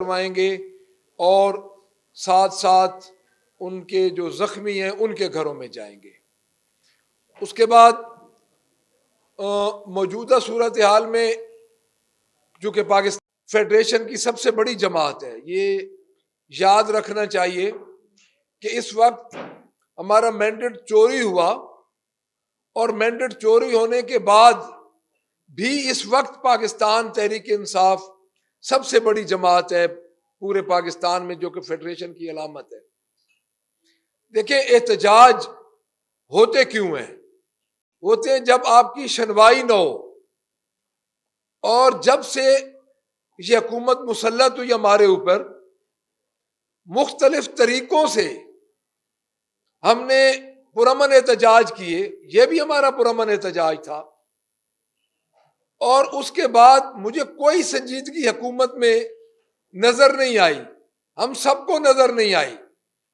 کروائیں گے اور ساتھ ساتھ ان کے جو زخمی ہیں ان کے گھروں میں جائیں گے۔ اس کے بعد موجودہ صورتحال میں جو کہ پاکستان فیڈریشن کی سب سے بڑی جماعت ہے، یہ یاد رکھنا چاہیے کہ اس وقت ہمارا مینڈیٹ چوری ہوا، اور مینڈیٹ چوری ہونے کے بعد بھی اس وقت پاکستان تحریک انصاف سب سے بڑی جماعت ہے پورے پاکستان میں، جو کہ فیڈریشن کی علامت ہے۔ دیکھیں، احتجاج ہوتے کیوں ہیں؟ ہوتے ہیں جب آپ کی شنوائی نہ ہو، اور جب سے یہ حکومت مسلط ہوئی ہمارے اوپر، مختلف طریقوں سے ہم نے پرامن احتجاج کیے، یہ بھی ہمارا پرامن احتجاج تھا، اور اس کے بعد مجھے کوئی سنجیدگی حکومت میں نظر نہیں آئی، ہم سب کو نظر نہیں آئی۔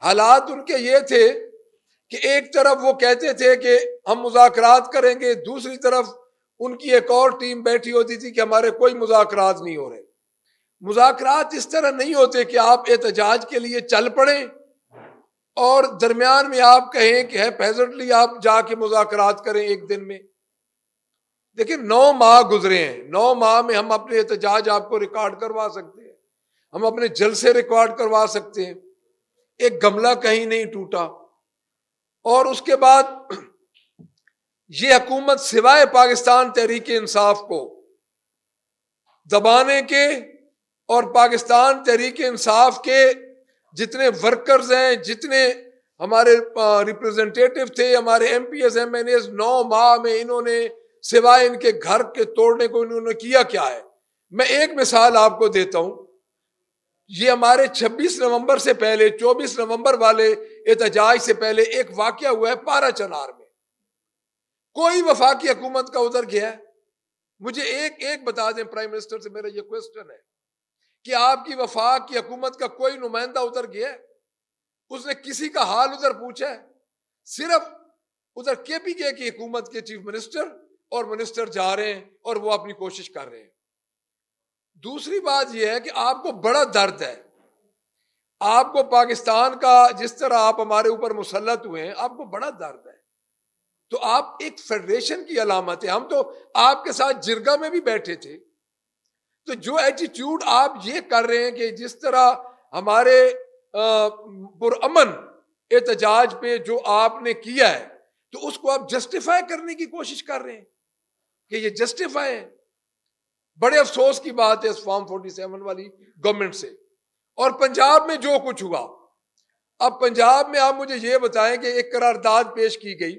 حالات ان کے یہ تھے کہ ایک طرف وہ کہتے تھے کہ ہم مذاکرات کریں گے، دوسری طرف ان کی ایک اور ٹیم بیٹھی ہوتی تھی کہ ہمارے کوئی مذاکرات نہیں ہو رہے۔ مذاکرات اس طرح نہیں ہوتے کہ آپ احتجاج کے لیے چل پڑیں اور درمیان میں آپ کہیں کہ ہے پیزنٹلی آپ جا کے مذاکرات کریں ایک دن میں۔ دیکھیں، 9 ماہ گزرے ہیں، 9 ماہ میں ہم اپنے احتجاج آپ کو ریکارڈ کروا سکتے ہیں، ہم اپنے جلسے ریکارڈ کروا سکتے ہیں، ایک گملہ کہیں نہیں ٹوٹا۔ اور اس کے بعد یہ حکومت سوائے پاکستان تحریک انصاف کو دبانے کے اور پاکستان تحریک انصاف کے جتنے ورکرز ہیں، جتنے ہمارے ریپرزنٹیٹو تھے، ہمارے M P S M N S, 9 ماہ میں انہوں نے سوائے ان کے گھر کے توڑنے کو انہوں نے کیا کیا ہے؟ میں ایک مثال آپ کو دیتا ہوں۔ یہ ہمارے 26 نومبر سے پہلے، 24 نومبر والے احتجاج سے پہلے ایک واقعہ ہوا ہے پارا چنار میں۔ کوئی وفاقی حکومت کا ادھر گیا ہے؟ مجھے ایک بتا دیں، پرائم منسٹر سے میرا یہ کوسچن ہے کہ آپ کی وفاق کی حکومت کا کوئی نمائندہ ادھر گیا ہے؟ اس نے کسی کا حال ادھر پوچھا ہے؟ صرف ادھر کے پی کے کی حکومت کے چیف منسٹر اور منسٹر جا رہے ہیں اور وہ اپنی کوشش کر رہے ہیں۔ دوسری بات یہ ہے کہ آپ کو بڑا درد ہے، آپ کو پاکستان کا جس طرح آپ ہمارے اوپر مسلط ہوئے ہیں، آپ کو بڑا درد ہے۔ تو آپ ایک فیڈریشن کی علامت ہے، ہم تو آپ کے ساتھ جرگہ میں بھی بیٹھے تھے۔ تو جو ایٹیٹیوڈ آپ یہ کر رہے ہیں کہ جس طرح ہمارے پرامن احتجاج پہ جو آپ نے کیا ہے، تو اس کو آپ جسٹیفائی کرنے کی کوشش کر رہے ہیں کہ یہ جسٹیفائی ہے۔ بڑے افسوس کی بات ہے اس فارم 47 والی گورنمنٹ سے۔ اور پنجاب میں جو کچھ ہوا، اب پنجاب میں آپ مجھے یہ بتائیں کہ ایک قرارداد پیش کی گئی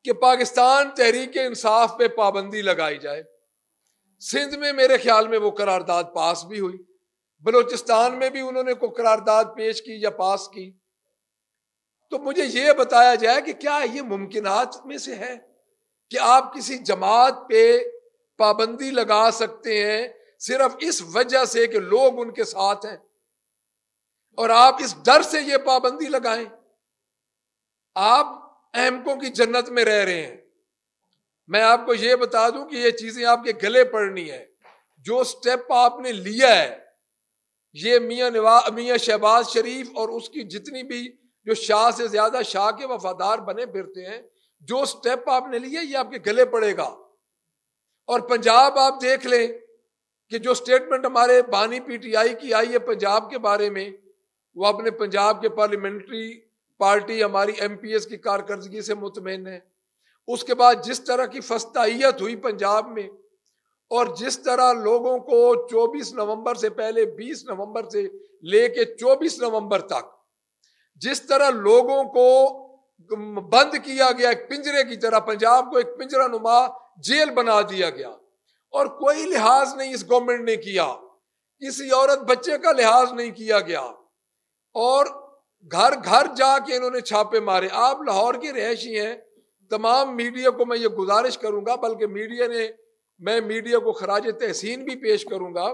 کہ پاکستان تحریک انصاف پہ پابندی لگائی جائے۔ سندھ میں میرے خیال میں وہ قرارداد پاس بھی ہوئی، بلوچستان میں بھی انہوں نے کوئی قرارداد پیش کی یا پاس کی۔ تو مجھے یہ بتایا جائے کہ کیا یہ ممکنات میں سے ہے کہ آپ کسی جماعت پہ پابندی لگا سکتے ہیں صرف اس وجہ سے کہ لوگ ان کے ساتھ ہیں، اور آپ اس ڈر سے یہ پابندی لگائیں؟ آپ احمقوں کی جنت میں رہ رہے ہیں۔ میں آپ کو یہ بتا دوں کہ یہ چیزیں آپ کے گلے پڑنی ہے۔ جو سٹیپ آپ نے لیا ہے، یہ میاں شہباز شریف اور اس کی جتنی بھی جو شاہ سے زیادہ شاہ کے وفادار بنے پھرتے ہیں، جو سٹیپ آپ نے لیا یہ آپ کے گلے پڑے گا۔ اور پنجاب آپ دیکھ لیں کہ جو سٹیٹمنٹ ہمارے بانی پی ٹی آئی کی آئی ہے پنجاب کے بارے میں، وہ اپنے پنجاب کے پارلیمنٹری پارٹی ہماری ایم پی ایس کی کارکردگی سے مطمئن ہے۔ اس کے بعد جس طرح کی فستائیت ہوئی پنجاب میں، اور جس طرح لوگوں کو 24 نومبر سے پہلے 20 نومبر سے لے کے 24 نومبر تک جس طرح لوگوں کو بند کیا گیا ایک پنجرے کی طرح، پنجاب کو ایک پنجرہ نما جیل بنا دیا گیا، اور کوئی لحاظ نہیں اس گورنمنٹ نے کیا، کسی عورت بچے کا لحاظ نہیں کیا گیا، اور گھر گھر جا کے انہوں نے چھاپے مارے۔ آپ لاہور کے رہائشی ہیں، تمام میڈیا کو میں یہ گزارش کروں گا، بلکہ میں میڈیا کو خراج تحسین بھی پیش کروں گا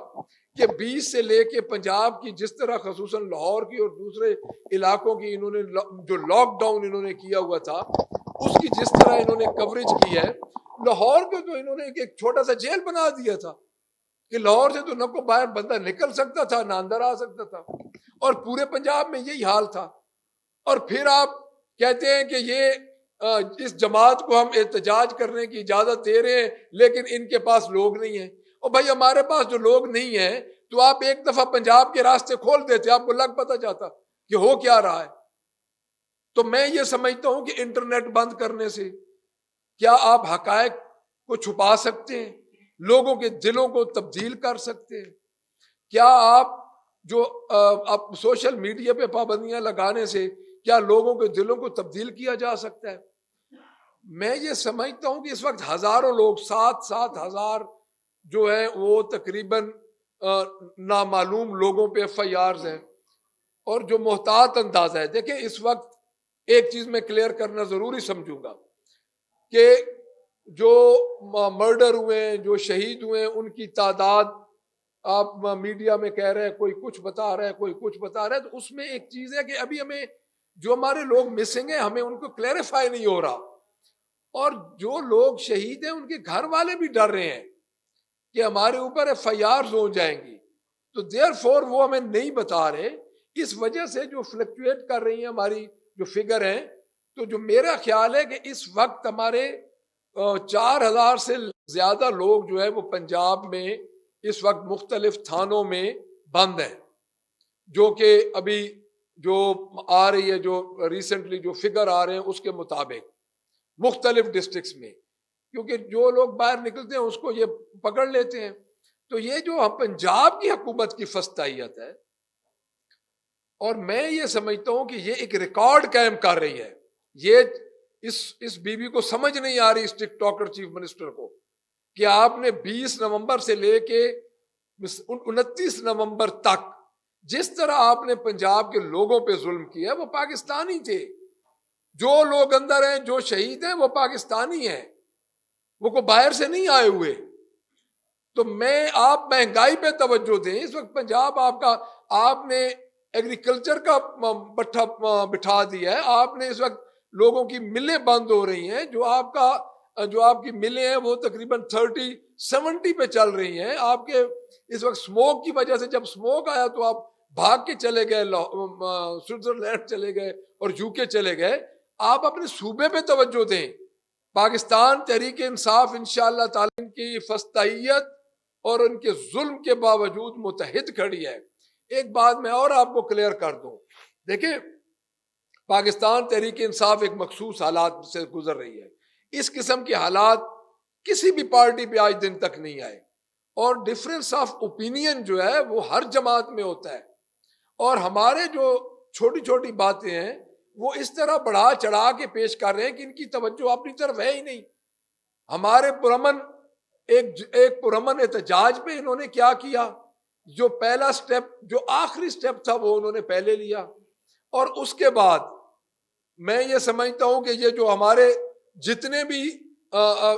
کہ 20 سے لے کے پنجاب کی جس طرح خصوصاً لاہور کی اور دوسرے علاقوں کی انہوں نے جو لاک ڈاؤن انہوں نے کیا ہوا تھا، اس کی جس طرح انہوں نے کوریج کی ہے، لاہور کو تو انہوں نے ایک چھوٹا سا جیل بنا دیا تھا۔ کہ لاہور سے تو نہ کو باہر بندہ نکل سکتا تھا نہ اندر آ سکتا تھا، اور پورے پنجاب میں یہی حال تھا. اور پھر آپ کہتے ہیں کہ یہ اس جماعت کو ہم احتجاج کرنے کی اجازت دے رہے ہیں لیکن ان کے پاس لوگ نہیں ہیں. اور بھائی ہمارے پاس جو لوگ نہیں ہیں تو آپ ایک دفعہ پنجاب کے راستے کھول دیتے، آپ کو لگ پتہ جاتا کہ ہو کیا رہا ہے. تو میں یہ سمجھتا ہوں کہ انٹرنیٹ بند کرنے سے کیا آپ حقائق کو چھپا سکتے ہیں، لوگوں کے دلوں کو تبدیل کر سکتے ہیں؟ کیا آپ جو اب سوشل میڈیا پہ پابندیاں لگانے سے کیا لوگوں کے دلوں کو تبدیل کیا جا سکتا ہے؟ میں یہ سمجھتا ہوں کہ اس وقت ہزاروں لوگ 7,000 جو ہیں وہ تقریباً نامعلوم لوگوں پہ FIRs ہیں. اور جو محتاط انداز ہے، دیکھیں اس وقت ایک چیز میں کلیئر کرنا ضروری سمجھوں گا کہ جو مرڈر ہوئے ہیں، جو شہید ہوئے ہیں، ان کی تعداد آپ میڈیا میں کہہ رہے ہیں کوئی کچھ بتا رہا ہے کوئی کچھ بتا رہا ہے، تو اس میں ایک چیز ہے کہ ابھی ہمیں جو ہمارے لوگ مسنگ ہیں ہمیں ان کو کلیریفائی نہیں ہو رہا، اور جو لوگ شہید ہیں ان کے گھر والے بھی ڈر رہے ہیں کہ ہمارے اوپر FIRs ہو جائیں گی، تو دیر فور وہ ہمیں نہیں بتا رہے. اس وجہ سے جو فلکچویٹ کر رہی ہیں ہماری جو فگر ہیں، تو جو میرا خیال ہے کہ اس وقت ہمارے 4,000 سے زیادہ لوگ جو ہے وہ پنجاب میں اس وقت مختلف تھانوں میں بند ہیں، جو کہ ابھی جو آ رہی ہے، جو ریسنٹلی جو فگر آ رہے ہیں اس کے مطابق مختلف ڈسٹرکٹس میں، کیونکہ جو لوگ باہر نکلتے ہیں اس کو یہ پکڑ لیتے ہیں. تو یہ جو پنجاب کی حکومت کی فستائیت ہے، اور میں یہ سمجھتا ہوں کہ یہ ایک ریکارڈ قائم کر رہی ہے. یہ اس بی بی کو سمجھ نہیں آ رہی، اس ٹک ٹاکر چیف منسٹر کو، کہ آپ نے 20 نومبر سے لے کے 29 نومبر تک جس طرح آپ نے پنجاب کے لوگوں پہ ظلم کیا، وہ پاکستانی تھے. جو لوگ اندر ہیں، جو شہید ہیں، وہ پاکستانی ہیں، وہ کو باہر سے نہیں آئے ہوئے. تو آپ مہنگائی پہ توجہ دیں. اس وقت پنجاب آپ نے ایگریکلچر کا بٹھا بٹھا دیا ہے. آپ نے اس وقت لوگوں کی ملیں بند ہو رہی ہیں، جو آپ کی ملیں ہیں وہ تقریباً 30-70 پہ چل رہی ہیں. آپ کے اس وقت سموک کی وجہ سے، جب سموک آیا تو آپ بھاگ کے چلے گئے، سوئٹزرلینڈ چلے گئے اور UK چلے گئے. آپ اپنے صوبے پہ توجہ دیں. پاکستان تحریک انصاف انشاءاللہ تعالی ان کی فستائیت اور ان کے ظلم کے باوجود متحد کھڑی ہے. ایک بات میں اور آپ کو کلیئر کر دوں، دیکھیں پاکستان تحریک انصاف ایک مخصوص حالات سے گزر رہی ہے. اس قسم کے حالات کسی بھی پارٹی پہ آج دن تک نہیں آئے، اور ڈفرینس آف اوپینین جو ہے وہ ہر جماعت میں ہوتا ہے. اور ہمارے جو چھوٹی چھوٹی باتیں ہیں وہ اس طرح بڑھا چڑھا کے پیش کر رہے ہیں کہ ان کی توجہ اپنی طرف ہے ہی نہیں. ہمارے ایک پرامن احتجاج پہ انہوں نے کیا کیا، جو پہلا سٹیپ، جو آخری سٹیپ تھا وہ انہوں نے پہلے لیا. اور اس کے بعد میں یہ سمجھتا ہوں کہ یہ جو ہمارے جتنے بھی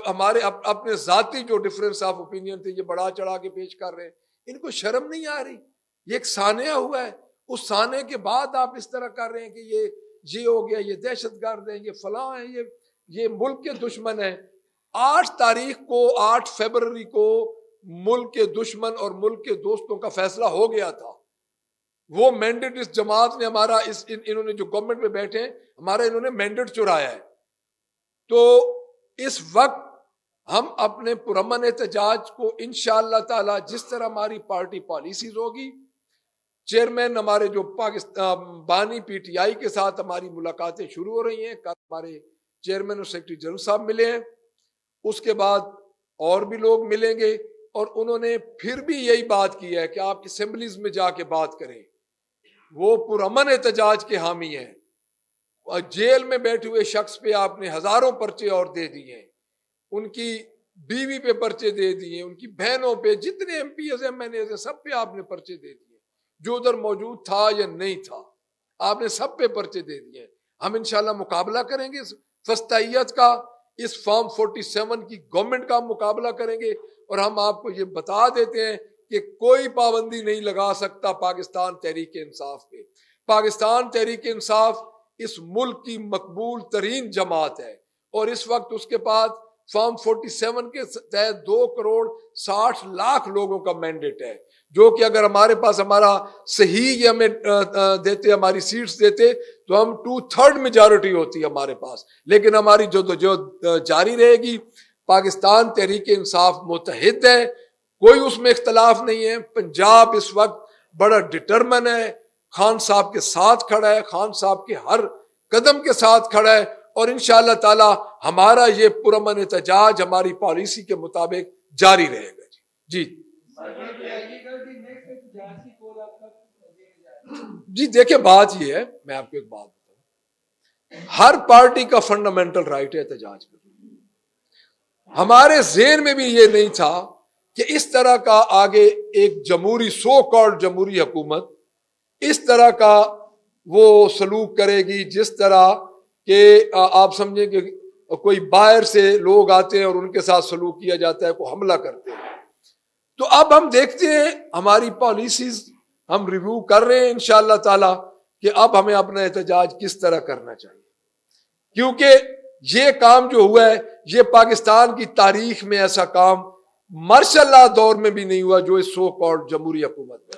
ہمارے اپنے ذاتی جو ڈفرینس آف اوپینین تھے، یہ بڑھا چڑھا کے پیش کر رہے ہیں. ان کو شرم نہیں آ رہی؟ یہ ایک سانحہ ہوا ہے، اس سانحے کے بعد آپ اس طرح کر رہے ہیں کہ یہ ہو گیا، یہ دہشت گرد ہیں، یہ فلاں ہیں، یہ ملک کے دشمن ہیں. 8 فیبروری کو ملک کے دشمن اور ملک کے دوستوں کا فیصلہ ہو گیا تھا. وہ مینڈیٹ اس جماعت نے ہمارا انہوں نے جو گورنمنٹ میں بیٹھے ہیں ہمارا انہوں نے مینڈیٹ چرایا ہے. تو اس وقت ہم اپنے پرامن احتجاج کو انشاءاللہ تعالی جس طرح ہماری پارٹی پالیسیز ہوگی، چیئرمین ہمارے جو پاکستان بانی PTI کے ساتھ ہماری ملاقاتیں شروع ہو رہی ہیں. کل ہمارے چیئرمین اور سیکرٹری جنرل صاحب ملے ہیں، اس کے بعد اور بھی لوگ ملیں گے. اور انہوں نے پھر بھی یہی بات کی ہے کہ آپ اسمبلیز میں جا کے بات کریں. وہ پرامن احتجاج کے حامی ہیں. جیل میں بیٹھے ہوئے شخص پہ آپ نے ہزاروں پرچے اور دے دیے ہیں، ان کی بیوی پہ پرچے دے دیے، ان کی بہنوں پہ، جتنے MPs MNAs سب پہ آپ نے پرچے دے دیے. جو ادھر موجود تھا یا نہیں تھا آپ نے سب پہ پرچے دے دیے. ہم انشاءاللہ مقابلہ کریں گے اس فستائیت کا، اس فارم 47 کی گورنمنٹ کا مقابلہ کریں گے. اور ہم آپ کو یہ بتا دیتے ہیں کہ کوئی پابندی نہیں لگا سکتا پاکستان تحریک انصاف پہ. پاکستان تحریک انصاف اس ملک کی مقبول ترین جماعت ہے، اور اس وقت اس کے پاس فارم 47 کے تحت 2,60,00,000 لوگوں کا مینڈیٹ ہے، جو کہ اگر ہمارے پاس ہمارا صحیح یہ ہمیں دیتے، ہماری سیٹس دیتے تو ہم 2/3 میجارٹی ہوتی ہمارے پاس. لیکن ہماری جو جاری رہے گی. پاکستان تحریک انصاف متحد ہے، کوئی اس میں اختلاف نہیں ہے. پنجاب اس وقت بڑا ڈٹرمن ہے، خان صاحب کے ساتھ کھڑا ہے، خان صاحب کے ہر قدم کے ساتھ کھڑا ہے، اور انشاءاللہ تعالی ہمارا یہ پرامن احتجاج ہماری پالیسی کے مطابق جاری رہے گا. جی جی دیکھیں بات یہ ہے، میں آپ کو ایک بات بتاؤں، ہر پارٹی کا فنڈامنٹل رائٹ ہے احتجاج کرنا. ہمارے ذہن میں بھی یہ نہیں تھا کہ اس طرح کا آگے ایک جمہوری سو کالڈ جمہوری حکومت اس طرح کا وہ سلوک کرے گی، جس طرح کہ آپ سمجھیں کہ کوئی باہر سے لوگ آتے ہیں اور ان کے ساتھ سلوک کیا جاتا ہے، کوئی حملہ کرتے ہیں. تو اب ہم دیکھتے ہیں ہماری پالیسیز ہم ریویو کر رہے ہیں انشاءاللہ تعالی کہ اب ہمیں اپنا احتجاج کس طرح کرنا چاہیے، کیونکہ یہ کام جو ہوا ہے یہ پاکستان کی تاریخ میں ایسا کام ماشاء اللہ دور میں بھی نہیں ہوا جو اس سو کالڈ جمہوری حکومت